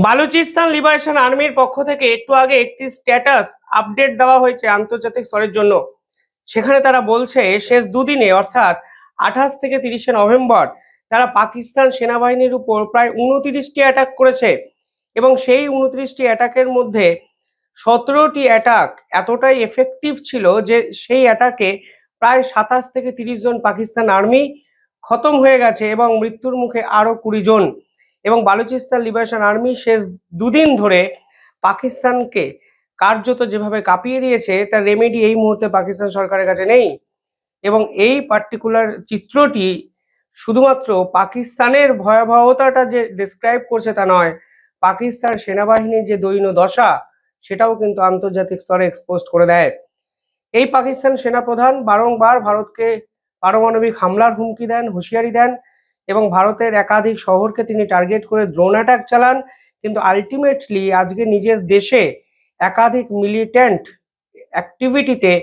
Balochistan liberation আর্মির পক্ষ থেকে একটু আগে একটি স্ট্যাটাস আপডেট দেওয়া হয়েছে আন্তর্জাতিক স্তরের জন্য। সেখানে তারা বলছে শেষ দুদিনে অর্থাৎ 28 থেকে 30শে নভেম্বর তারা পাকিস্তান সেনাবাহিনীর উপর প্রায় 29টি অ্যাটাক করেছে এবং সেই 29টি অ্যাটাকের মধ্যে 17টি অ্যাটাক এতটাই এফেক্টিভ ছিল যে সেই অ্যাটাকে প্রায় 27 থেকে 30 জন পাকিস্তান আর্মি খতম হয়ে গেছে এবং মৃত্যুর মুখে আরো 20 জন। এবং বালুচিস্তান লিবারেশন আর্মি শেষ দুদিন ধরে পাকিস্তানকে কার্যত যেভাবে কাঁপিয়ে দিয়েছে তার রেমেডি এই মুহূর্তে পাকিস্তান সরকারের কাছে নেই। এবং এই পার্টিকুলার চিত্রটি শুধুমাত্র পাকিস্তানের ভয়াবহতাটা যে ডিসক্রাইব করছে তা নয়, পাকিস্তান সেনাবাহিনীর যে দৈন্য দশা সেটাও কিন্তু আন্তর্জাতিক স্তরে এক্সপোজ করে দেয়। এই পাকিস্তান সেনাপ্রধান বারংবার ভারতকে পারমাণবিক হামলার হুমকি দেন, হুঁশিয়ারি দেন এবং ভারতের একাধিক শহরকে তিনি টার্গেট করে ড্রোন অ্যাটাক চালান। কিন্তু আলটিমেটলি আজকে নিজের দেশে একাধিক মিলিটেন্ট অ্যাক্টিভিটিতে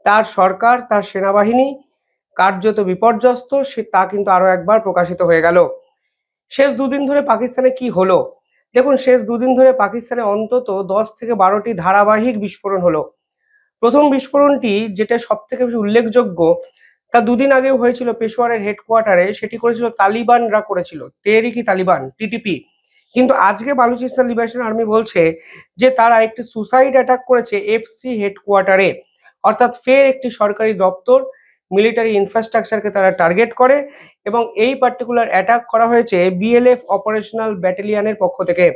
তার সরকার, তার সেনাবাহিনী কার্যত বিপর্যস্ত, তা কিন্তু আরো একবার প্রকাশিত হয়ে গেল। শেষ দুদিন ধরে পাকিস্তানে কি হলো দেখুন। শেষ দুদিন ধরে পাকিস্তানে অন্তত 10 থেকে 12টি ধারাবাহিক বিস্ফোরণ হলো। প্রথম বিস্ফোরণটি যেটা সব থেকে বেশি উল্লেখযোগ্য তা দুদিন আগেও হয়েছিল পেশোয়ারের হেডকোয়ার্টারে, সেটি করেছিল তালিবানরা, করেছিল তেহরিকি তালিবান টিটিপি। কিন্তু আজকে বালুচিস্তান লিবারেশন আর্মি বলছে যে তারা একটি সুসাইড অ্যাটাক করেছে এফসি হেডকোয়ার্টারে, অর্থাৎ ফের একটি সরকারি দপ্তর, মিলিটারি ইনফ্রাস্ট্রাকচারকে তারা টার্গেট করে এবং এই পার্টিকুলার অ্যাটাক করা হয়েছে বিএলএফ অপারেশনাল ব্যাটালিয়নের পক্ষ থেকে।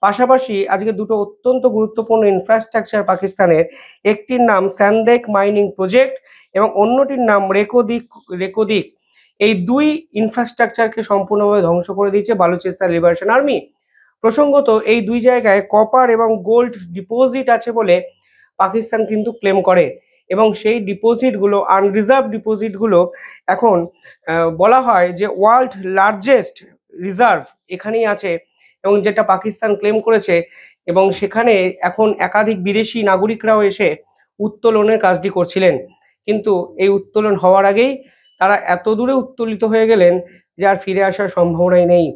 পাশাপাশি আজকে দুটো অত্যন্ত গুরুত্বপূর্ণ ইনফ্রাস্ট্রাকচার পাকিস্তানের, একটির নাম স্যান্দেক মাইনিং প্রজেক্ট এবং অন্যটির নাম রেকোদিক, এই দুই ইনফ্রাস্ট্রাকচারকে সম্পূর্ণভাবে ধ্বংস করে দিয়েছে বালুচিস্তান লিবারেশন আর্মি। প্রসঙ্গত এই দুই জায়গায় কপার এবং গোল্ড ডিপোজিট আছে বলে পাকিস্তান কিন্তু ক্লেম করে এবং সেই ডিপোজিটগুলো, আনরিজার্ভ ডিপোজিটগুলো এখন বলা হয় যে ওয়ার্ল্ড লার্জেস্ট রিজার্ভ এখানেই আছে এবং যেটা পাকিস্তান ক্লেম করেছে। এবং সেখানে এখন একাধিক বিদেশি নাগরিকরাও এসে উত্তোলনের কাজটি করছিলেন, কিন্তু এই উত্তোলন হওয়ার আগেই তারা এত দূরে উত্তোলিত হয়ে গেলেন যে আর ফিরে আসার সম্ভাবনাই নেই।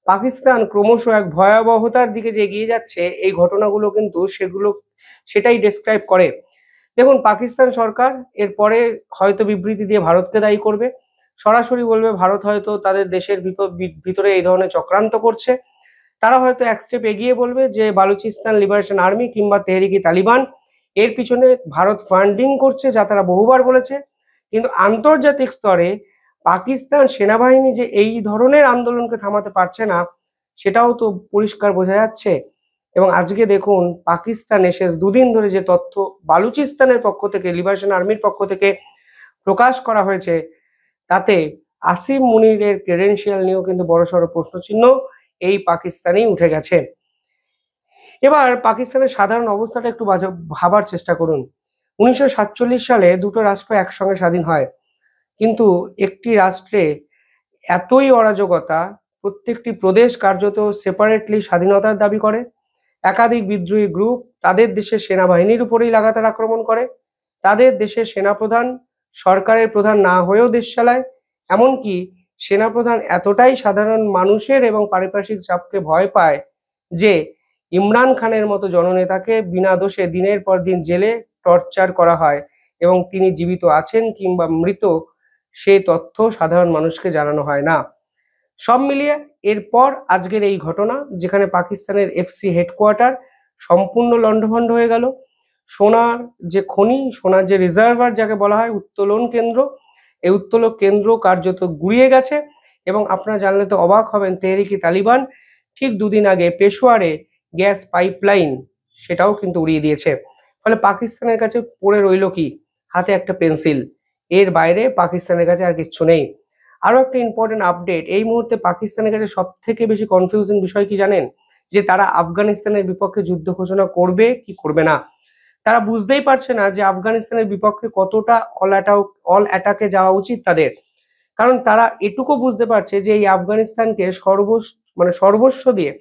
পাকিস্তান ক্রমশ এক ভয়াবহতার দিকে যে এগিয়ে যাচ্ছে, এই ঘটনাগুলো কিন্তু সেটাই ডেসক্রাইব করে। দেখুন, পাকিস্তান সরকার এরপরে হয়তো বিবৃতি দিয়ে ভারতকে দায়ী করবে, সরাসরি বলবে ভারত হয়তো তাদের দেশের ভিতরে এই ধরনের চক্রান্ত করছে। তারা হয়তো এক স্টেপ এগিয়ে বলবে যে বালুচিস্তান লিবারেশন আর্মি কিংবা তেহরিকি তালিবান এর পিছনে ভারত ফান্ডিং করছে, যা তারা বহুবার বলেছে। কিন্তু আন্তর্জাতিক স্তরে পাকিস্তান সেনাবাহিনী যে এই ধরনের আন্দোলনকে থামাতে পারছে না সেটাও তো পরিষ্কার বোঝা যাচ্ছে। এবং আজকে দেখুন, পাকিস্তানে শেষ দুদিন ধরে যে তথ্য বালুচিস্তানের পক্ষ থেকে, লিবারেশন আর্মির পক্ষ থেকে প্রকাশ করা হয়েছে, তাতে আসিম মুনিরের ক্রেডেনশিয়াল নিয়েও কিন্তু বড়সড় প্রশ্নচিহ্ন এই পাকিস্তানেই উঠে গেছে। এবার পাকিস্তানের সাধারণ অবস্থাটা একটু ভাবার চেষ্টা করুন। 1947 সালে দুটো রাষ্ট্র একসঙ্গে স্বাধীন হয়, কিন্তু একটি রাষ্ট্রে এতই অরাজকতা, প্রত্যেকটি প্রদেশ কার্যত সেপারেটলি স্বাধীনতার দাবি করে, একাধিক বিদ্রোহী গ্রুপ তাদের দেশের সেনাবাহিনীর উপরেই লাগাতার আক্রমণ করে, তাদের দেশের সেনাপ্রধান সরকারের প্রধান না হয়েও দেশ চালায়, এমনকি সেনাপ্রধান এতটাই সাধারণ মানুষের এবং পারিপার্শ্বিক চাপকে ভয় পায় যে ইমরান খানের মতো জননেতাকে বিনা দোষে দিনের পর দিন জেলে টর্চার করা হয় এবং তিনি জীবিত আছেন কিংবা মৃত সে তথ্য সাধারণ মানুষকে জানানো হয় না। সব মিলিয়ে এরপর আজকের এই ঘটনা, যেখানে পাকিস্তানের এফসি হেডকোয়ার্টার সম্পূর্ণ লণ্ডভণ্ড হয়ে গেল, সোনার যে খনি, সোনার যে রিজার্ভার যাকে বলা হয়, উত্তোলন কেন্দ্র, এই উত্তোলন কেন্দ্র কার্যত গুড়িয়ে গেছে। এবং আপনারা জানলে তো অবাক হবেন, তেহরিকি তালিবান ঠিক দুদিন আগে পেশোয়ারে গ্যাস পাইপলাইন সেটাও কিন্তু উড়িয়ে দিয়েছে। ফলে পাকিস্তানের কাছে পড়ে রইল কি? হাতে একটা পেন্সিল, এর বাইরে পাকিস্তানের কাছে আর কিচ্ছু নেই। আরো একটা ইম্পর্টেন্ট আপডেট, এই মুহূর্তে পাকিস্তানের কাছে সব থেকে বেশি কনফিউজিং বিষয় কি জানেন? যে তারা আফগানিস্তানের বিপক্ষে যুদ্ধ ঘোষণা করবে কি করবে না। তারা বুঝতেই পারছে না যে আফগানিস্তানের বিপক্ষে কতটা অল অ্যাটাকে যাওয়া উচিত তাদের। কারণ তারা এটুকু বুঝতে পারছে যে এই আফগানিস্তানকে সর্বস্ব দিয়ে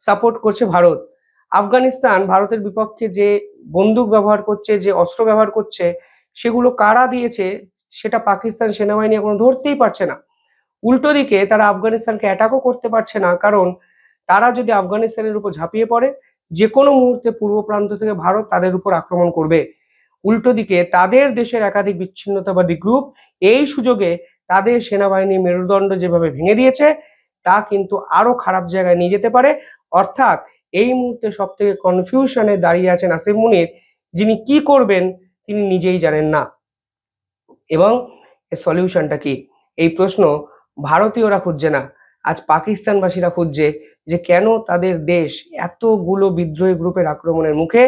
সাপোর্ট করছে ভারত। আফগানিস্তান ভারতের বিপক্ষে যে বন্দুক ব্যবহার করছে, যে অস্ত্র ব্যবহার করছে, সেগুলো কারা দিয়েছে সেটা পাকিস্তান সেনাবাহিনী এখনো ধরতেই পারছে না। উল্টো দিকে তারা আফগানিস্তানকে অ্যাটাকও করতে পারছে না, কারণ তারা যদি আফগানিস্তানের উপর ঝাঁপিয়ে পড়ে, যে কোনো মুহূর্তে পূর্ব প্রান্ত থেকে ভারত তাদের উপর আক্রমণ করবে। উল্টো দিকে তাদের দেশের একাধিক বিচ্ছিন্নতাবাদী গ্রুপ এই সুযোগে তাদের সেনাবাহিনীর মেরুদণ্ড যেভাবে ভেঙে দিয়েছে, তা কিন্তু আরো খারাপ জায়গায় নিয়ে যেতে পারে। অর্থাৎ এই মুহূর্তে সব থেকে কনফিউশনে দাঁড়িয়ে আছেন আসিফ মুনির, যিনি কি করবেন তিনি নিজেই জানেন না। এবং এর সলিউশনটা কি, এই প্রশ্ন ভারতীয়রা খুঁজছে না, আজ পাকিস্তানবাসীরা খুঁজছে, যে কেন তাদের দেশ এতগুলো বিদ্রোহী গ্রুপের আক্রমণের মুখে,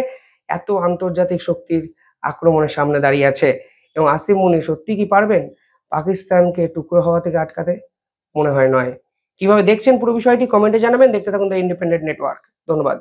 এত আন্তর্জাতিক শক্তির আক্রমণের সামনে দাঁড়িয়ে আছে। এবং আসিফ মুনির সত্যি কি পারবেন পাকিস্তানকে টুকরো হওয়া থেকে আটকাতে? মনে হয় নয়। কিভাবে দেখছেন পুরো বিষয়টি কমেন্টে জানাবেন। দেখতে থাকুন দ্য ইন্ডিপেন্ডেন্ট নেটওয়ার্ক। ধন্যবাদ।